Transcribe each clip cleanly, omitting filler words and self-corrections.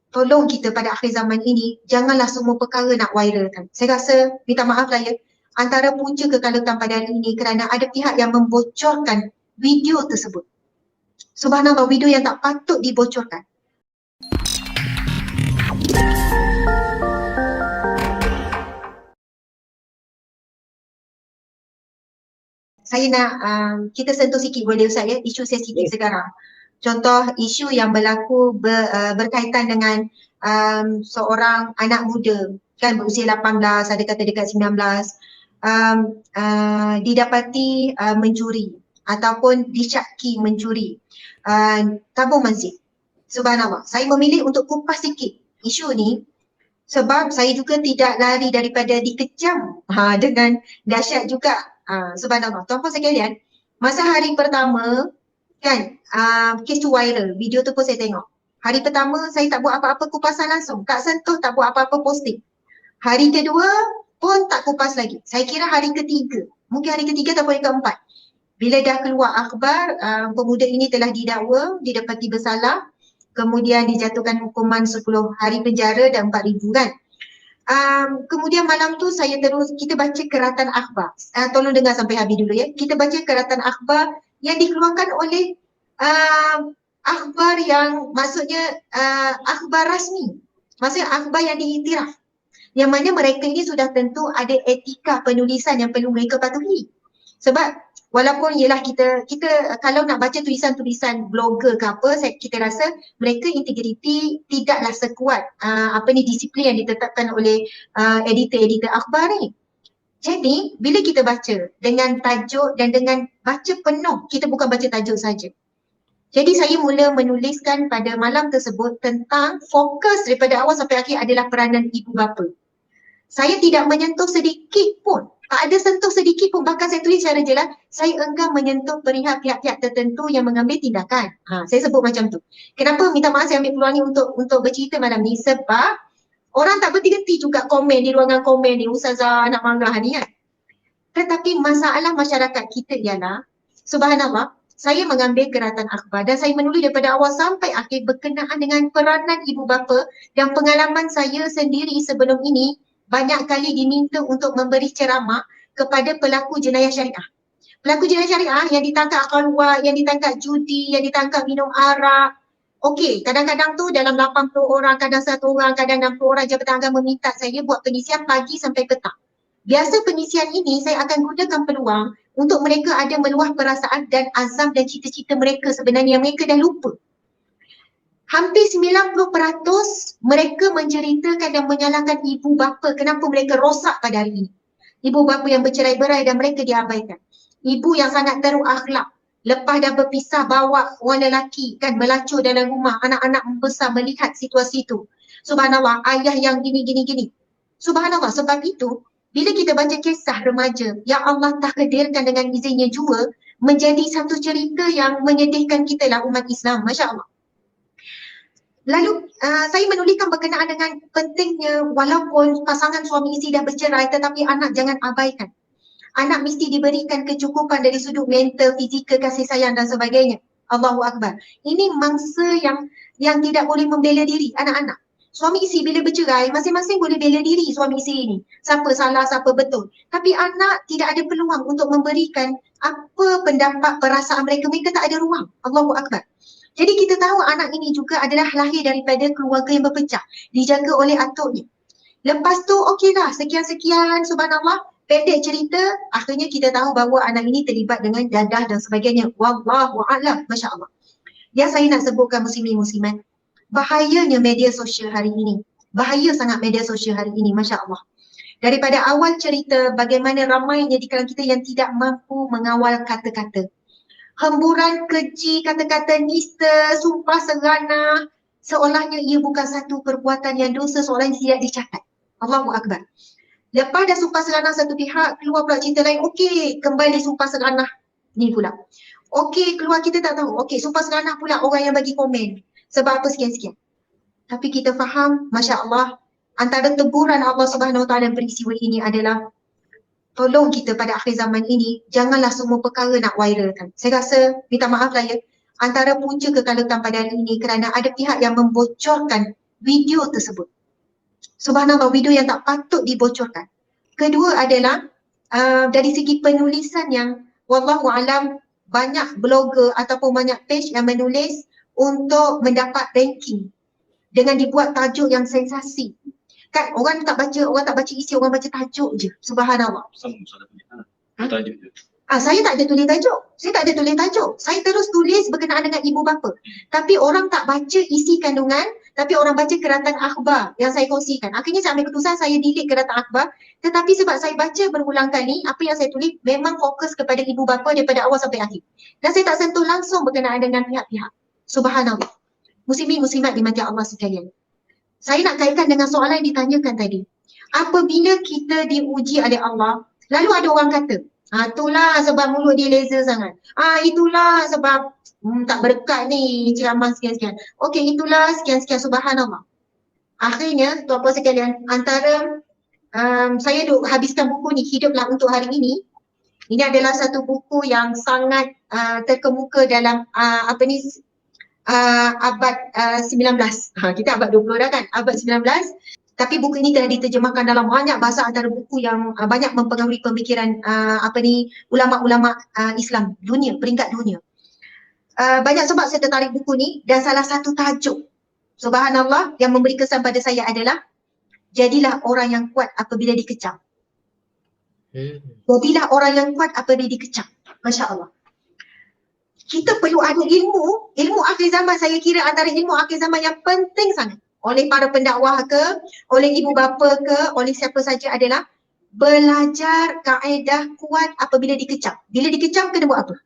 tolong kita pada akhir zaman ini, janganlah semua perkara nak viralkan. Saya rasa, minta maaf lah ya, antara punca kekalakan pada hari ini kerana ada pihak yang membocorkan video tersebut. Subhanallah, video yang tak patut dibocorkan. Saya nak kita sentuh sikit boleh Ustaz ya, isu sensitif sekarang. Contoh isu yang berlaku berkaitan dengan seorang anak muda kan berusia 18, ada kata dekat 19, didapati mencuri ataupun disyaki mencuri tabung masjid. Subhanallah, saya memilih untuk kupas sikit isu ni sebab saya juga tidak lari daripada dikecam dengan dahsyat juga. Subhanallah, tuan-puan sekalian, masa hari pertama kan kes tu viral, video tu pun saya tengok. Hari pertama saya tak buat apa-apa kupasan langsung, tak sentuh, tak buat apa-apa posting. Hari kedua pun tak kupas lagi. Saya kira hari ketiga, mungkin hari ketiga ataupun hari keempat, bila dah keluar akhbar pemuda ini telah didakwa, didapati bersalah, kemudian dijatuhkan hukuman 10 hari penjara dan 4,000 kan. Kemudian malam tu kita baca keratan akhbar. Tolong dengar sampai habis dulu ya. Kita baca keratan akhbar yang dikeluarkan oleh akhbar yang maksudnya akhbar rasmi. Maksudnya akhbar yang diiktiraf. Yang mana mereka ini sudah tentu ada etika penulisan yang perlu mereka patuhi. Sebab walaupun ialah kita kalau nak baca tulisan-tulisan blogger ke apa, kita rasa mereka integriti tidaklah sekuat disiplin yang ditetapkan oleh editor-editor akhbar ni. Jadi bila kita baca dengan tajuk dan dengan baca penuh, kita bukan baca tajuk saja. Jadi saya mula menuliskan pada malam tersebut tentang fokus daripada awal sampai akhir adalah peranan ibu bapa. Saya tidak menyentuh sedikit pun, tak ada sentuh sedikit pun, bahkan saya tulis secara jelas, saya enggan menyentuh perihal pihak-pihak tertentu yang mengambil tindakan. Saya sebut macam tu. Kenapa minta maaf saya ambil peluang ni untuk bercerita malam ni? Sebab orang tak berhenti juga komen di ruangan komen ni, Ustazah nak marah ni kan. Tetapi masalah masyarakat kita ialah, subhanallah, saya mengambil keratan akhbar dan saya menulis daripada awal sampai akhir berkenaan dengan peranan ibu bapa dan pengalaman saya sendiri sebelum ini banyak kali diminta untuk memberi ceramah kepada pelaku jenayah syariah. Pelaku jenayah syariah yang ditangkap khalwat, yang ditangkap judi, yang ditangkap minum arak. Okey, kadang-kadang tu dalam 80 orang, kadang 1 orang, kadang 60 orang Jabatan Agama minta saya buat pengisian pagi sampai petang. Biasa pengisian ini saya akan gunakan peluang untuk mereka ada meluah perasaan dan azam dan cita-cita mereka sebenarnya yang mereka dah lupa. Hampir 90% mereka menceritakan dan menyalahkan ibu bapa kenapa mereka rosak pada hari ini. Ibu bapa yang bercerai-berai dan mereka diabaikan. Ibu yang sangat teruk akhlak, lepas dah berpisah bawa orang lelaki kan melacur dalam rumah, anak-anak membesar melihat situasi itu. Subhanallah, ayah yang gini. Subhanallah, sebab itu bila kita baca kisah remaja yang Allah takdirkan dengan izinnya jua menjadi satu cerita yang menyedihkan kita lah umat Islam, Masya Allah. Lalu saya menuliskan berkenaan dengan pentingnya walaupun pasangan suami isteri dah bercerai tetapi anak jangan abaikan. Anak mesti diberikan kecukupan dari sudut mental, fizikal, kasih sayang dan sebagainya. Allahu Akbar. Ini mangsa yang tidak boleh membela diri anak-anak. Suami isteri bila bercerai, masing-masing boleh bela diri suami isteri ini. Siapa salah, siapa betul. Tapi anak tidak ada peluang untuk memberikan apa pendapat, perasaan mereka. Mereka tak ada ruang. Allahu Akbar. Jadi kita tahu anak ini juga adalah lahir daripada keluarga yang berpecah. Dijaga oleh atuknya. Lepas tu okeylah, sekian-sekian, subhanallah. Pendek cerita, akhirnya kita tahu bahawa anak ini terlibat dengan dadah dan sebagainya. Wallahu a'lam, Masya Allah. Yang saya nak sebutkan muslimin-muslimat, bahayanya media sosial hari ini. Bahaya sangat media sosial hari ini, Masya Allah. Daripada awal cerita bagaimana ramainya di kalangan kita yang tidak mampu mengawal kata-kata. Hemburan keji, kata-kata nista, sumpah seranah, seolahnya ia bukan satu perbuatan yang dosa, seolahnya tidak dicatat. Allahu Akbar. Lepas dah sumpah seranah satu pihak, keluar pula cerita lain, okey, kembali sumpah seranah ni pula. Okey, keluar kita tak tahu, okey, sumpah seranah pula orang yang bagi komen. Sebab apa sekian-sekian. Tapi kita faham, Masya Allah, antara teguran Allah Subhanahu Wa Taala peristiwa ini adalah tolong kita pada akhir zaman ini, janganlah semua perkara nak viralkan. Saya rasa, minta maaf lah ya, antara punca kekalakan pada hari ini kerana ada pihak yang membocorkan video tersebut. Subhanallah, video yang tak patut dibocorkan. Kedua adalah dari segi penulisan yang wallahu alam, banyak blogger ataupun banyak page yang menulis untuk mendapat ranking dengan dibuat tajuk yang sensasi. Kan orang tak baca isi, orang baca tajuk je. Subhanallah. Tajuk je. Saya tak ada tulis tajuk. Saya terus tulis berkenaan dengan ibu bapa. Tapi orang tak baca isi kandungan, tapi orang baca keratan akhbar yang saya kongsikan. Akhirnya saya ambil keputusan saya delete keratan akhbar. Tetapi sebab saya baca berulang kali, apa yang saya tulis memang fokus kepada ibu bapa daripada awal sampai akhir. Dan saya tak sentuh langsung berkenaan dengan pihak-pihak. Subhanallah. Muslimin muslimat dimati Allah sekalian. Saya nak kaitkan dengan soalan yang ditanyakan tadi. Apabila kita diuji oleh Allah, lalu ada orang kata, itulah sebab mulut dia laser sangat. Itulah sebab tak berkat ni ceramah sekian-sekian. Okey, itulah sekian-sekian, subhanallah. Akhirnya, tuan-puan sekalian, antara saya duk habiskan buku ni, Hiduplah Untuk Hari Ini. Ini adalah satu buku yang sangat terkemuka dalam abad 19. Kita abad 20 dah kan, abad 19. Tapi buku ini telah diterjemahkan dalam banyak bahasa, antara buku yang banyak mempengaruhi pemikiran ulama-ulama Islam dunia, peringkat dunia. Banyak sebab saya tertarik buku ni, dan salah satu tajuk, subhanallah, yang memberi kesan pada saya adalah jadilah orang yang kuat apabila dikecam. Jadilah orang yang kuat apabila dikecam. Masya Allah. Kita perlu ada ilmu akhir zaman. Saya kira antara ilmu akhir zaman yang penting sangat oleh para pendakwah ke, oleh ibu bapa ke, oleh siapa saja adalah belajar kaedah kuat apabila dikecam. Bila dikecam kena buat apa?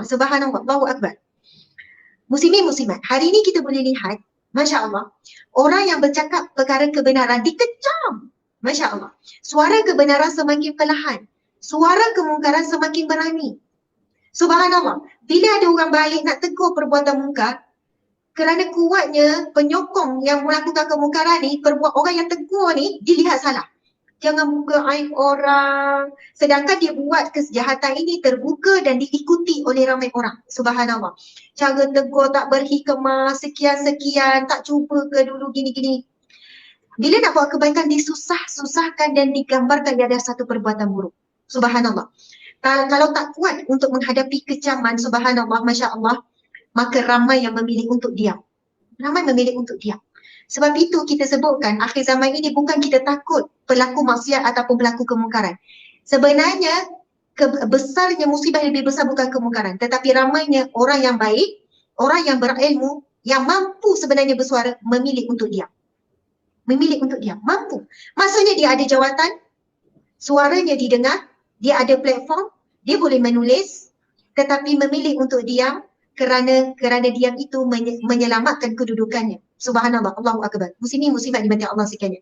Subhanallah, Allahu Akbar. Muslimin muslimat, hari ini kita boleh lihat, Masya Allah, orang yang bercakap perkara kebenaran dikecam. Masya Allah. Suara kebenaran semakin perlahan, suara kemungkaran semakin berani. Subhanallah, bila ada orang baik nak tegur perbuatan mungkar, kerana kuatnya penyokong yang melakukan kemungkaran ni, orang yang tegur ni dilihat salah. Jangan buka aib orang. Sedangkan dia buat kejahatan ini terbuka dan diikuti oleh ramai orang. Subhanallah. Cara tegur tak berhikmah, sekian-sekian, tak cuba ke dulu gini-gini. Bila nak buat kebaikan disusah-susahkan dan digambarkan dia ada satu perbuatan buruk. Subhanallah. Kalau tak kuat untuk menghadapi kecaman, subhanallah, Masya Allah, maka ramai yang memilih untuk diam. Ramai memilih untuk diam. Sebab itu kita sebutkan akhir zaman ini bukan kita takut pelaku maksiat ataupun pelaku kemungkaran. Sebenarnya besarnya musibah lebih besar bukan kemungkaran, tetapi ramainya orang yang baik, orang yang berilmu, yang mampu sebenarnya bersuara, memilih untuk diam. Memilih untuk diam, mampu. Maksudnya dia ada jawatan, suaranya didengar, dia ada platform, dia boleh menulis, tetapi memilih untuk diam kerana diam itu menyelamatkan kedudukannya. Subhanallah, Allahu Akbar. Muslimin muslimat dimati Allah sekalian.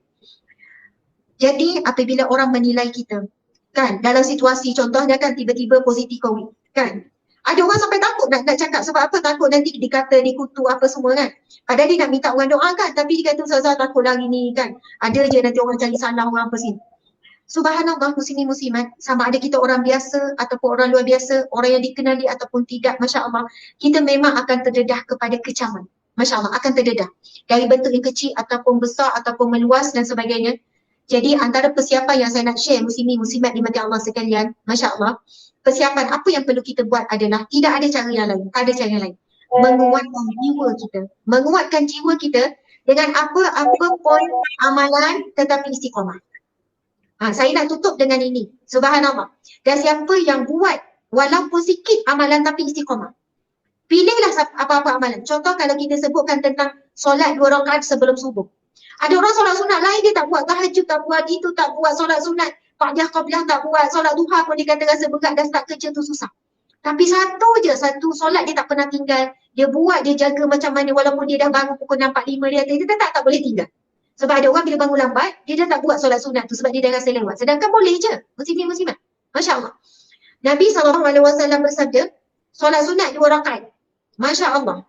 Jadi apabila orang menilai kita, kan, dalam situasi contohnya kan tiba-tiba positif COVID, kan, ada orang sampai takut nak cakap. Sebab apa? Takut nanti dikata, dikutuk apa semua kan. Padahal dia nak minta orang doakan, tapi dia kata ustazah takut lagi ni kan. Ada je nanti orang cari salah orang apa sini. Subhanallah, muslimin muslimat, sama ada kita orang biasa ataupun orang luar biasa, orang yang dikenali ataupun tidak, Masya Allah, kita memang akan terdedah kepada kecaman. Masya Allah, akan terdedah. Dari bentuk yang kecil ataupun besar ataupun meluas dan sebagainya. Jadi antara persiapan yang saya nak share, muslimin muslimat dimati Allah sekalian, Masya Allah, persiapan apa yang perlu kita buat adalah tidak ada cara yang lain, tak ada cara yang lain. Menguatkan jiwa kita. Menguatkan jiwa kita dengan apa-apa poin amalan tetapi istiqamah. Saya nak tutup dengan ini. Subhanallah. Dan siapa yang buat walaupun sikit amalan tapi istiqamah. Pilihlah apa-apa amalan. Contoh kalau kita sebutkan tentang solat 2 rakaat sebelum subuh. Ada orang solat sunat lain dia tak buat, tahajud tak buat, itu tak buat, solat sunat Ba'dah qabliyah tak buat, solat duha pun dia kata rasa berat dah start kerja tu susah. Tapi satu solat dia tak pernah tinggal. Dia buat, dia jaga macam mana walaupun dia dah bangun pukul 6.45 dia tak boleh tinggal. Sebab ada orang bila bangun lambat, dia dah tak buat solat sunat tu sebab dia dah rasa lewat. Sedangkan boleh je. Muslimin-muslimat. Masya Allah. Nabi SAW bersabda, solat sunat 2 rakaat. Masya Allah.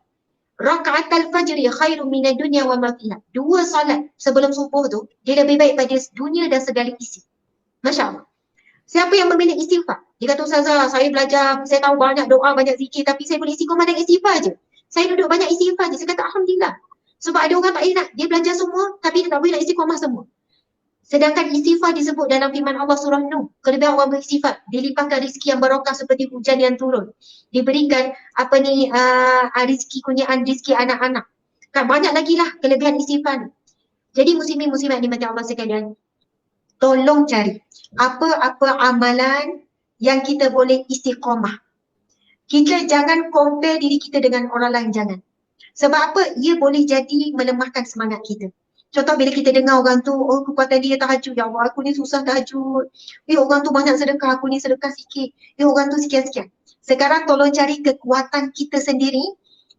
Rakaat al-fajri khairum minad dunya wa ma fiha. 2 solat sebelum subuh tu, dia lebih baik pada dunia dan segala isi. Masya Allah. Siapa yang memilih istighfar? Dia kata, ustazah, saya belajar, saya tahu banyak doa, banyak zikir, tapi saya boleh istiqomah dengan istighfar je. Saya duduk banyak istighfar je. Saya kata, alhamdulillah. Sebab ada orang tak nak, dia belajar semua tapi dia tak boleh nak istiqamah semua. Sedangkan istighfar disebut dalam firman Allah surah Nuh. Kelebihan orang beristighfar, dilimpahkan rezeki yang barokah seperti hujan yang turun. Diberikan rezeki kurniaan, rezeki anak-anak. Kan banyak lagi lah kelebihan istighfar ni. Jadi muslimin muslimat dimati Allah sekalian, tolong cari apa-apa amalan yang kita boleh istiqamah. Kita jangan compare diri kita dengan orang lain, jangan. Sebab apa? Ia boleh jadi melemahkan semangat kita. Contoh bila kita dengar orang tu, oh kekuatan dia tahajud, ya Allah aku ni susah tahajud. Orang tu banyak sedekah, aku ni sedekah sikit. Orang tu sekian-sekian. Sekarang tolong cari kekuatan kita sendiri.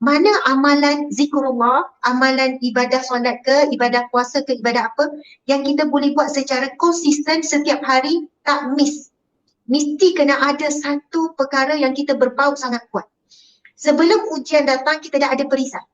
Mana amalan zikrullah, amalan ibadah solat ke, ibadah puasa ke, ibadah apa yang kita boleh buat secara konsisten setiap hari, tak miss. Mesti kena ada satu perkara yang kita berpaut sangat kuat. Sebelum ujian datang, kita dah ada perisai.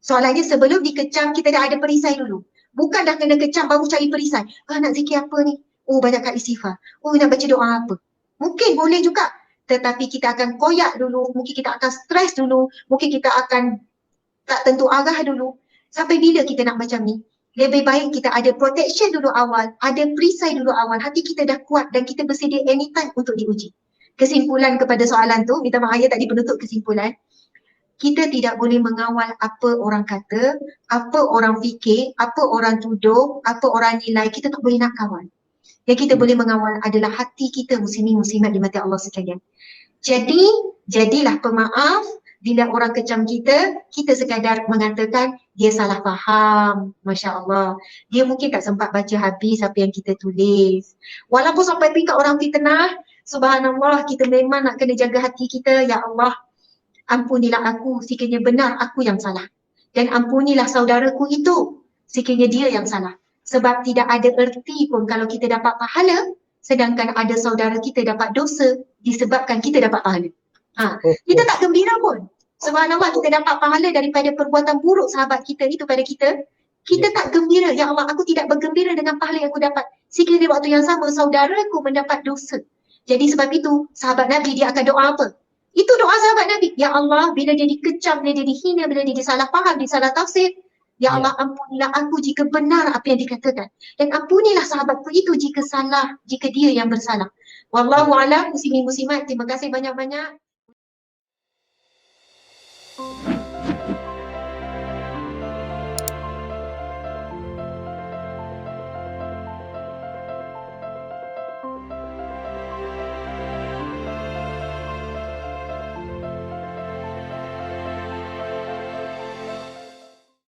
Soalannya sebelum dikecam, kita dah ada perisai dulu. Bukan dah kena kecam baru cari perisai. Nak zikir apa ni? Oh banyakkan istighfar. Oh nak baca doa apa? Mungkin boleh juga. Tetapi kita akan koyak dulu. Mungkin kita akan stres dulu. Mungkin kita akan tak tentu arah dulu. Sampai bila kita nak macam ni? Lebih baik kita ada protection dulu awal. Ada perisai dulu awal. Hati kita dah kuat dan kita bersedia anytime untuk diuji. Kesimpulan kepada soalan tu, minta maaf tadi penutup kesimpulan. Kita tidak boleh mengawal apa orang kata, apa orang fikir, apa orang tuduh, apa orang nilai. Kita tak boleh nak kawal. Yang kita boleh mengawal adalah hati kita, muslimin muslimat dimati Allah sekalian. Jadi, jadilah pemaaf bila orang kecam kita, kita sekadar mengatakan dia salah faham. Masya Allah. Dia mungkin tak sempat baca habis apa yang kita tulis. Walaupun sampai tingkat orang fitnah, subhanallah, kita memang nak kena jaga hati kita. Ya Allah, ampunilah aku, sekiranya benar aku yang salah. Dan ampunilah saudaraku itu, sekiranya dia yang salah. Sebab tidak ada erti pun kalau kita dapat pahala, sedangkan ada saudara kita dapat dosa disebabkan kita dapat pahala. Kita tak gembira pun. Subhanallah, kita dapat pahala daripada perbuatan buruk sahabat kita itu pada kita. Kita tak gembira. Ya Allah, aku tidak bergembira dengan pahala yang aku dapat. Sekiranya waktu yang sama, saudaraku mendapat dosa. Jadi sebab itu, sahabat Nabi dia akan doa apa? Itu doa sahabat Nabi. Ya Allah, bila dia dikecam, bila dia dihina, bila dia disalah faham, disalah tafsir, ya Allah, ampunilah aku jika benar apa yang dikatakan. Dan ampunilah sahabatku itu jika salah, jika dia yang bersalah. Wallahu a'lam, muslimin muslimat. Terima kasih banyak-banyak.